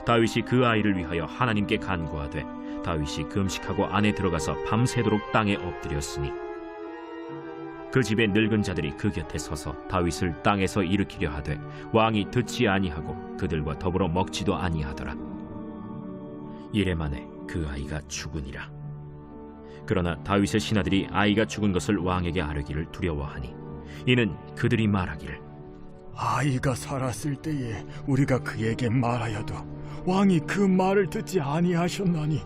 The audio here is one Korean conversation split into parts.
다윗이 그 아이를 위하여 하나님께 간구하되 다윗이 금식하고 안에 들어가서 밤새도록 땅에 엎드렸으니 그 집의 늙은 자들이 그 곁에 서서 다윗을 땅에서 일으키려 하되 왕이 듣지 아니하고 그들과 더불어 먹지도 아니하더라. 이래 만에 그 아이가 죽으니라. 그러나 다윗의 신하들이 아이가 죽은 것을 왕에게 아뢰기를 두려워하니 이는 그들이 말하기를 아이가 살았을 때에 우리가 그에게 말하여도 왕이 그 말을 듣지 아니하셨나니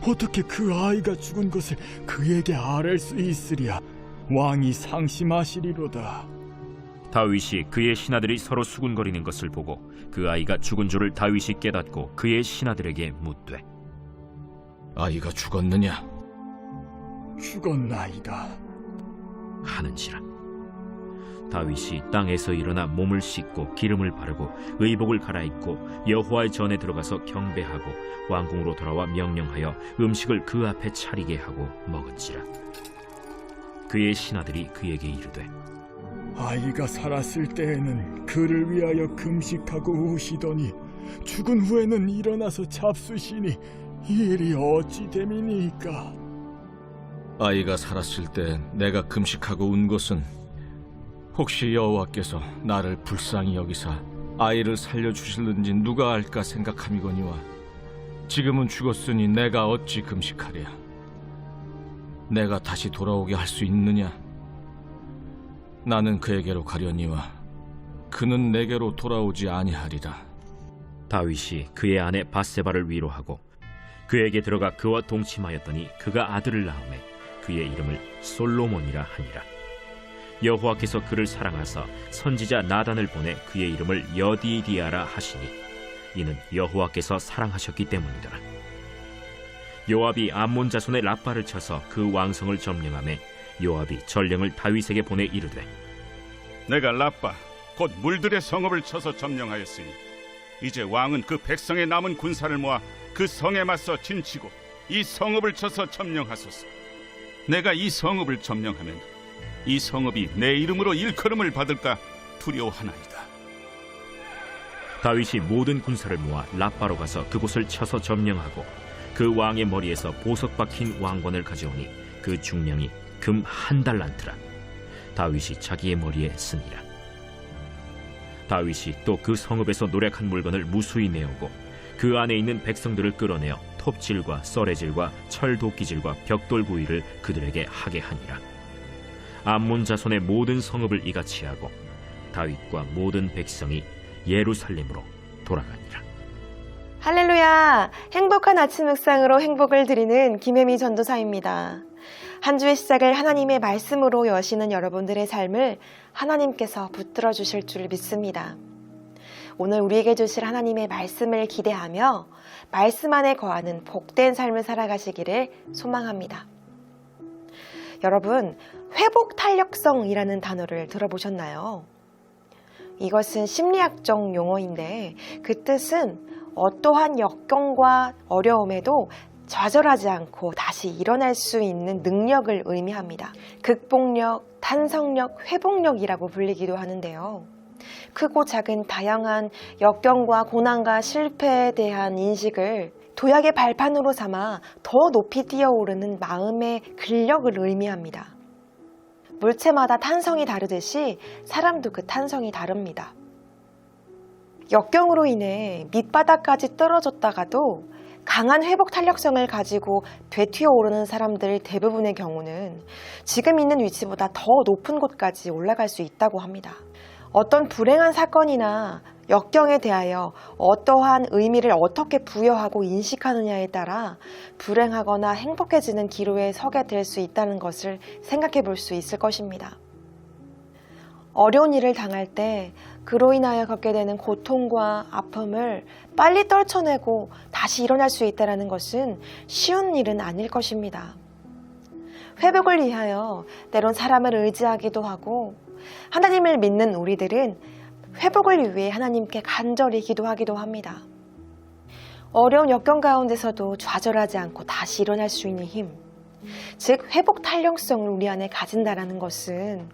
어떻게 그 아이가 죽은 것을 그에게 아뢰 수 있으랴. 왕이 상심하시리로다. 다윗이 그의 신하들이 서로 수군거리는 것을 보고 그 아이가 죽은 줄을 다윗이 깨닫고 그의 신하들에게 묻되 아이가 죽었느냐? 죽었나이다 하는지라. 다윗이 땅에서 일어나 몸을 씻고 기름을 바르고 의복을 갈아입고 여호와의 전에 들어가서 경배하고 왕궁으로 돌아와 명령하여 음식을 그 앞에 차리게 하고 먹은지라. 그의 신하들이 그에게 이르되 아이가 살았을 때에는 그를 위하여 금식하고 우시더니 죽은 후에는 일어나서 잡수시니 이 일이 어찌 됨이니까. 아이가 살았을 때 내가 금식하고 운 것은 혹시 여호와께서 나를 불쌍히 여기사 아이를 살려주실는지 누가 알까 생각함이거니와 지금은 죽었으니 내가 어찌 금식하랴. 내가 다시 돌아오게 할 수 있느냐? 나는 그에게로 가려니와 그는 내게로 돌아오지 아니하리라. 다윗이 그의 아내 밧세바를 위로하고 그에게 들어가 그와 동침하였더니 그가 아들을 낳음에 그의 이름을 솔로몬이라 하니라. 여호와께서 그를 사랑하사 선지자 나단을 보내 그의 이름을 여디디아라 하시니 이는 여호와께서 사랑하셨기 때문이더라. 요압이 암몬 자손의 랍바를 쳐서 그 왕성을 점령하매 요압이 전령을 다윗에게 보내 이르되 내가 랍바 곧 물들의 성읍을 쳐서 점령하였으니 이제 왕은 그 백성의 남은 군사를 모아 그 성에 맞서 진치고 이 성읍을 쳐서 점령하소서. 내가 이 성읍을 점령하면 이 성읍이 내 이름으로 일컬음을 받을까 두려워하나이다. 다윗이 모든 군사를 모아 랍바로 가서 그곳을 쳐서 점령하고 그 왕의 머리에서 보석 박힌 왕관을 가져오니 그 중량이 금 1달란트라. 다윗이 자기의 머리에 쓰니라. 다윗이 또 그 성읍에서 노략한 물건을 무수히 내오고 그 안에 있는 백성들을 끌어내어 톱질과 썰애질과 철도끼질과 벽돌 구이를 그들에게 하게 하니라. 암몬 자손의 모든 성읍을 이같이 하고 다윗과 모든 백성이 예루살렘으로 돌아가니라. 할렐루야! 행복한 아침 묵상으로 행복을 드리는 김혜미 전도사입니다. 한 주의 시작을 하나님의 말씀으로 여시는 여러분들의 삶을 하나님께서 붙들어 주실 줄 믿습니다. 오늘 우리에게 주실 하나님의 말씀을 기대하며 말씀 안에 거하는 복된 삶을 살아가시기를 소망합니다. 여러분, 회복 탄력성이라는 단어를 들어보셨나요? 이것은 심리학적 용어인데 그 뜻은 어떠한 역경과 어려움에도 좌절하지 않고 다시 일어날 수 있는 능력을 의미합니다. 극복력, 탄성력, 회복력이라고 불리기도 하는데요. 크고 작은 다양한 역경과 고난과 실패에 대한 인식을 도약의 발판으로 삼아 더 높이 뛰어오르는 마음의 근력을 의미합니다. 물체마다 탄성이 다르듯이 사람도 그 탄성이 다릅니다. 역경으로 인해 밑바닥까지 떨어졌다가도 강한 회복 탄력성을 가지고 되튀어 오르는 사람들 대부분의 경우는 지금 있는 위치보다 더 높은 곳까지 올라갈 수 있다고 합니다. 어떤 불행한 사건이나 역경에 대하여 어떠한 의미를 어떻게 부여하고 인식하느냐에 따라 불행하거나 행복해지는 기로에 서게 될 수 있다는 것을 생각해 볼 수 있을 것입니다. 어려운 일을 당할 때 그로 인하여 겪게 되는 고통과 아픔을 빨리 떨쳐내고 다시 일어날 수 있다는 것은 쉬운 일은 아닐 것입니다. 회복을 위하여 때론 사람을 의지하기도 하고 하나님을 믿는 우리들은 회복을 위해 하나님께 간절히 기도하기도 합니다. 어려운 역경 가운데서도 좌절하지 않고 다시 일어날 수 있는 힘, 즉 회복 탄력성을 우리 안에 가진다는 것은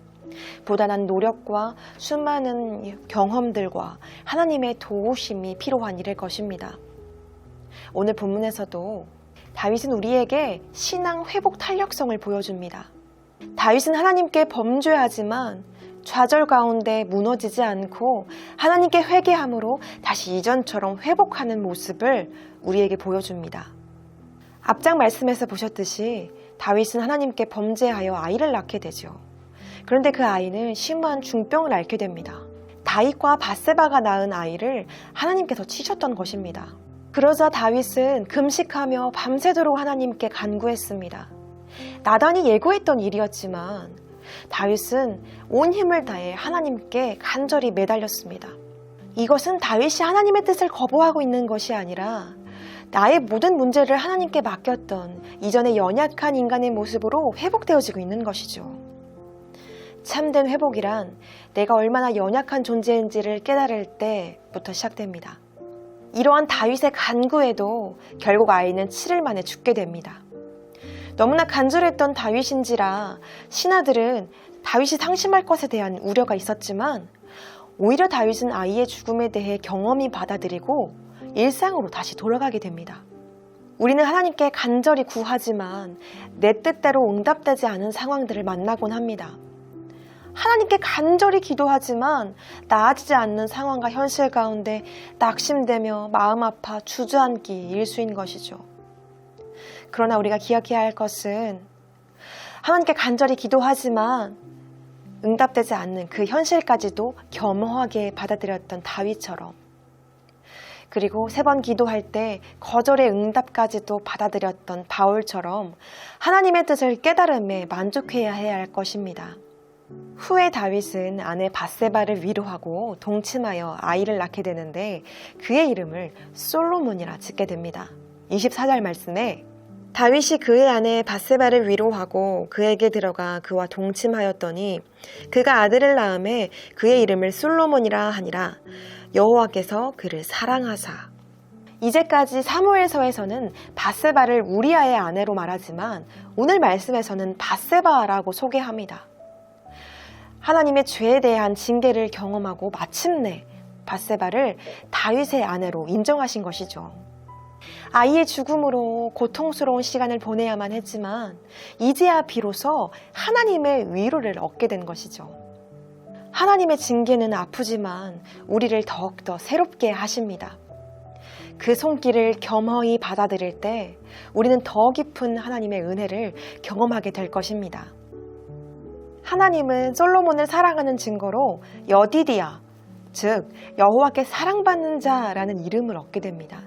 부단한 노력과 수많은 경험들과 하나님의 도우심이 필요한 일일 것입니다. 오늘 본문에서도 다윗은 우리에게 신앙 회복 탄력성을 보여줍니다. 다윗은 하나님께 범죄하지만 좌절 가운데 무너지지 않고 하나님께 회개함으로 다시 이전처럼 회복하는 모습을 우리에게 보여줍니다. 앞장 말씀에서 보셨듯이 다윗은 하나님께 범죄하여 아이를 낳게 되죠. 그런데 그 아이는 심한 중병을 앓게 됩니다. 다윗과 밧세바가 낳은 아이를 하나님께서 치셨던 것입니다. 그러자 다윗은 금식하며 밤새도록 하나님께 간구했습니다. 나단이 예고했던 일이었지만 다윗은 온 힘을 다해 하나님께 간절히 매달렸습니다. 이것은 다윗이 하나님의 뜻을 거부하고 있는 것이 아니라 나의 모든 문제를 하나님께 맡겼던 이전의 연약한 인간의 모습으로 회복되어지고 있는 것이죠. 참된 회복이란 내가 얼마나 연약한 존재인지를 깨달을 때부터 시작됩니다. 이러한 다윗의 간구에도 결국 아이는 7일 만에 죽게 됩니다. 너무나 간절했던 다윗인지라 신하들은 다윗이 상심할 것에 대한 우려가 있었지만 오히려 다윗은 아이의 죽음에 대해 경험히 받아들이고 일상으로 다시 돌아가게 됩니다. 우리는 하나님께 간절히 구하지만 내 뜻대로 응답되지 않은 상황들을 만나곤 합니다. 하나님께 간절히 기도하지만 나아지지 않는 상황과 현실 가운데 낙심되며 마음 아파 주저앉기 일수인 것이죠. 그러나 우리가 기억해야 할 것은 하나님께 간절히 기도하지만 응답되지 않는 그 현실까지도 겸허하게 받아들였던 다윗처럼, 그리고 3번 기도할 때 거절의 응답까지도 받아들였던 바울처럼 하나님의 뜻을 깨달음에 만족해야 할 것입니다. 후에 다윗은 아내 밧세바를 위로하고 동침하여 아이를 낳게 되는데 그의 이름을 솔로몬이라 짓게 됩니다. 24절 말씀에 다윗이 그의 아내 밧세바를 위로하고 그에게 들어가 그와 동침하였더니 그가 아들을 낳음에 그의 이름을 솔로몬이라 하니라. 여호와께서 그를 사랑하사. 이제까지 사무엘서에서는 밧세바를 우리아의 아내로 말하지만 오늘 말씀에서는 밧세바라고 소개합니다. 하나님의 죄에 대한 징계를 경험하고 마침내 밧세바를 다윗의 아내로 인정하신 것이죠. 아이의 죽음으로 고통스러운 시간을 보내야만 했지만 이제야 비로소 하나님의 위로를 얻게 된 것이죠. 하나님의 징계는 아프지만 우리를 더욱더 새롭게 하십니다. 그 손길을 겸허히 받아들일 때 우리는 더 깊은 하나님의 은혜를 경험하게 될 것입니다. 하나님은 솔로몬을 사랑하는 증거로 여디디아, 즉 여호와께 사랑받는 자라는 이름을 얻게 됩니다.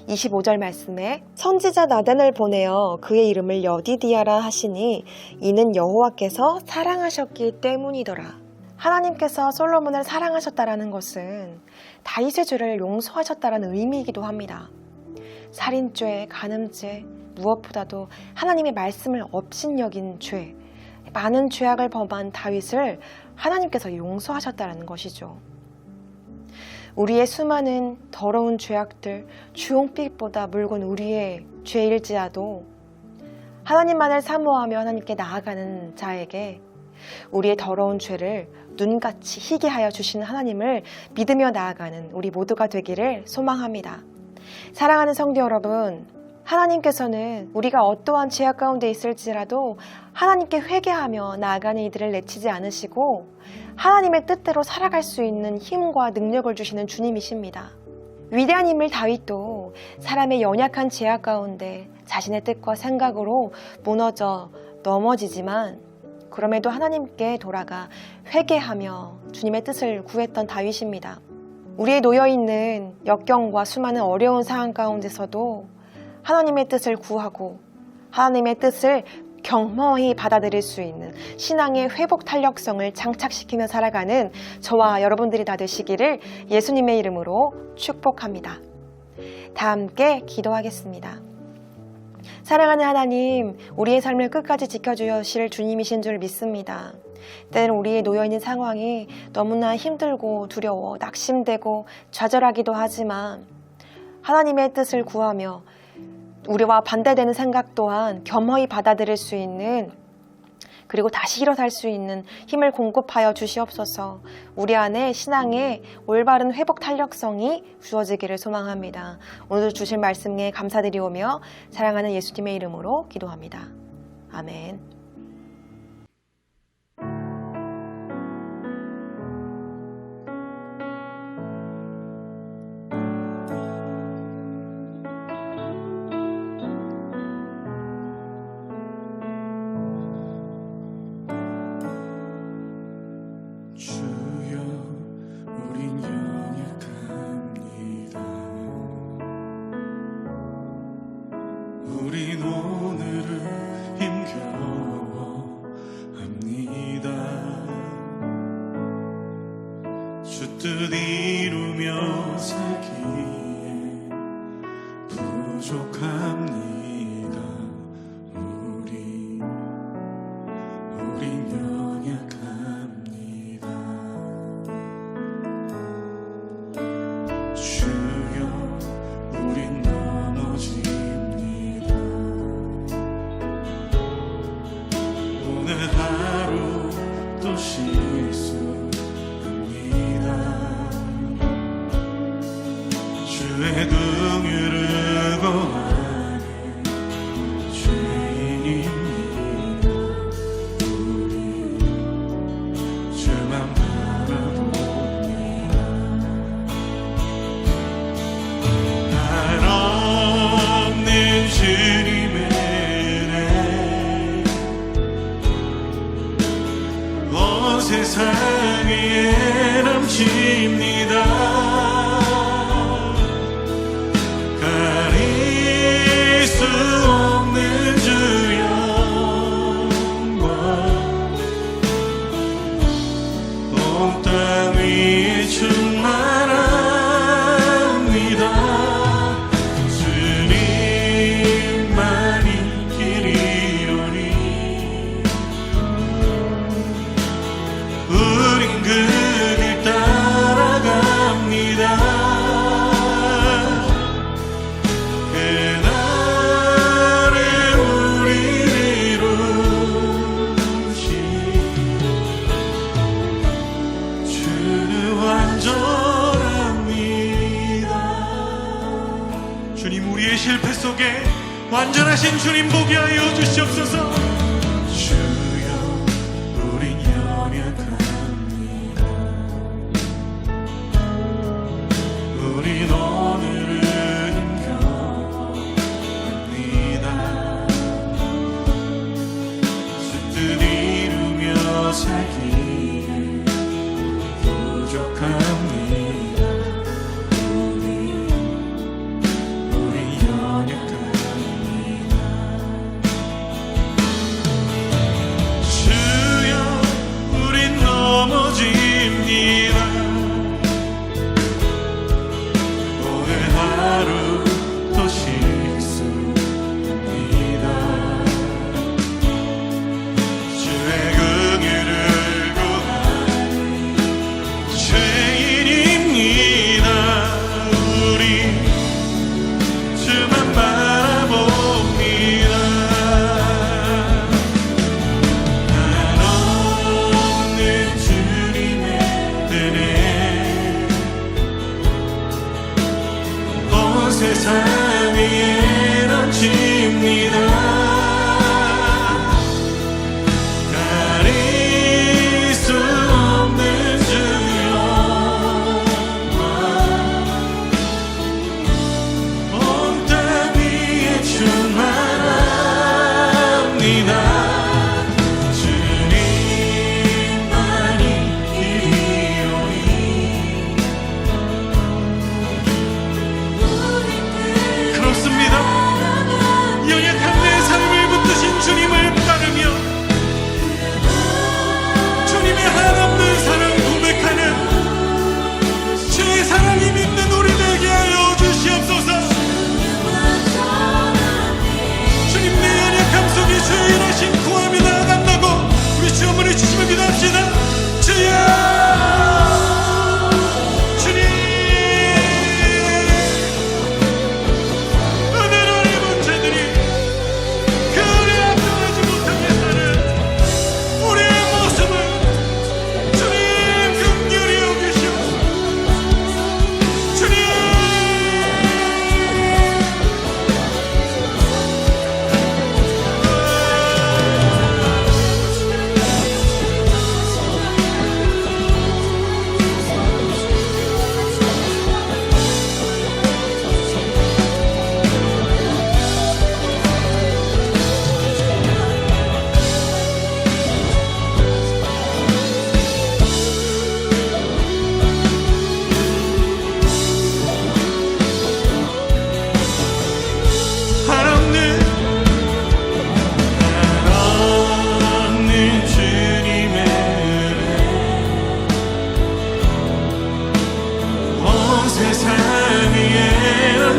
25절 말씀에 선지자 나단을 보내어 그의 이름을 여디디아라 하시니 이는 여호와께서 사랑하셨기 때문이더라. 하나님께서 솔로몬을 사랑하셨다라는 것은 다윗의 죄를 용서하셨다라는 의미이기도 합니다. 살인죄, 간음죄, 무엇보다도 하나님의 말씀을 업신여긴 죄, 많은 죄악을 범한 다윗을 하나님께서 용서하셨다라는 것이죠. 우리의 수많은 더러운 죄악들, 주홍빛보다 묽은 우리의 죄일지라도 하나님만을 사모하며 하나님께 나아가는 자에게 우리의 더러운 죄를 눈같이 희게 하여 주시는 하나님을 믿으며 나아가는 우리 모두가 되기를 소망합니다. 사랑하는 성도 여러분, 하나님께서는 우리가 어떠한 죄악 가운데 있을지라도 하나님께 회개하며 나아가는 이들을 내치지 않으시고 하나님의 뜻대로 살아갈 수 있는 힘과 능력을 주시는 주님이십니다. 위대한 인물 다윗도 사람의 연약한 죄악 가운데 자신의 뜻과 생각으로 무너져 넘어지지만 그럼에도 하나님께 돌아가 회개하며 주님의 뜻을 구했던 다윗입니다. 우리의 놓여있는 역경과 수많은 어려운 상황 가운데서도 하나님의 뜻을 구하고 하나님의 뜻을 겸허히 받아들일 수 있는 신앙의 회복 탄력성을 장착시키며 살아가는 저와 여러분들이 다 되시기를 예수님의 이름으로 축복합니다. 다 함께 기도하겠습니다. 사랑하는 하나님, 우리의 삶을 끝까지 지켜주실 주님이신 줄 믿습니다. 때는 우리의 놓여있는 상황이 너무나 힘들고 두려워 낙심되고 좌절하기도 하지만 하나님의 뜻을 구하며 우리와 반대되는 생각 또한 겸허히 받아들일 수 있는 그리고 다시 일어설 수 있는 힘을 공급하여 주시옵소서. 우리 안에 신앙의 올바른 회복 탄력성이 주어지기를 소망합니다. 오늘 주실 말씀에 감사드리오며 사랑하는 예수님의 이름으로 기도합니다. 아멘. 주여 우린 연약합니다. 우린 오늘을 힘겨워합니다. 주 뜻 이루며 살기에 부족합니다. 우린 연약합니다. 주여 우린 넘어집니다. 오늘 하루 또 실수합니다. 주의 긍휼을 구하는 죄인입니다. 우리 주만 바라봅니다. 없는 주님의 은혜 온 세상 위에 넘칩니다. 가릴 수 없는 주 영광 온 땅 위에 충만합니다. 주님만이 길이오니 우린 그 길 따라갑니다. 그날에 우리를 이루시 주는 완전합니다. 주님, 우리의 실패 속에 완전하신 주님 보게 하여 주시옵소서. 주여 우린 연약합니다. 우린 오늘을 힘겨워합니다. 주 뜻 이루며 살기에 부족합니다. 우리 연약합니다. 주여 우린 넘어집니다. 오늘 하루 또 실수합니다. 주의 긍휼을 구하는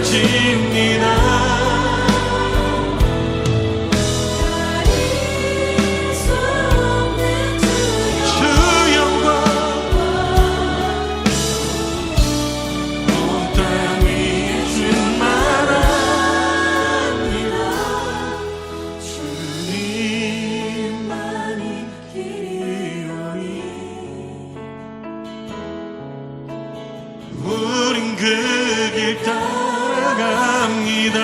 높아집니다. 주 영광 온 땅 위에 충만합니다. 주님만이 길이오니 우린 그 길 따라갑니다.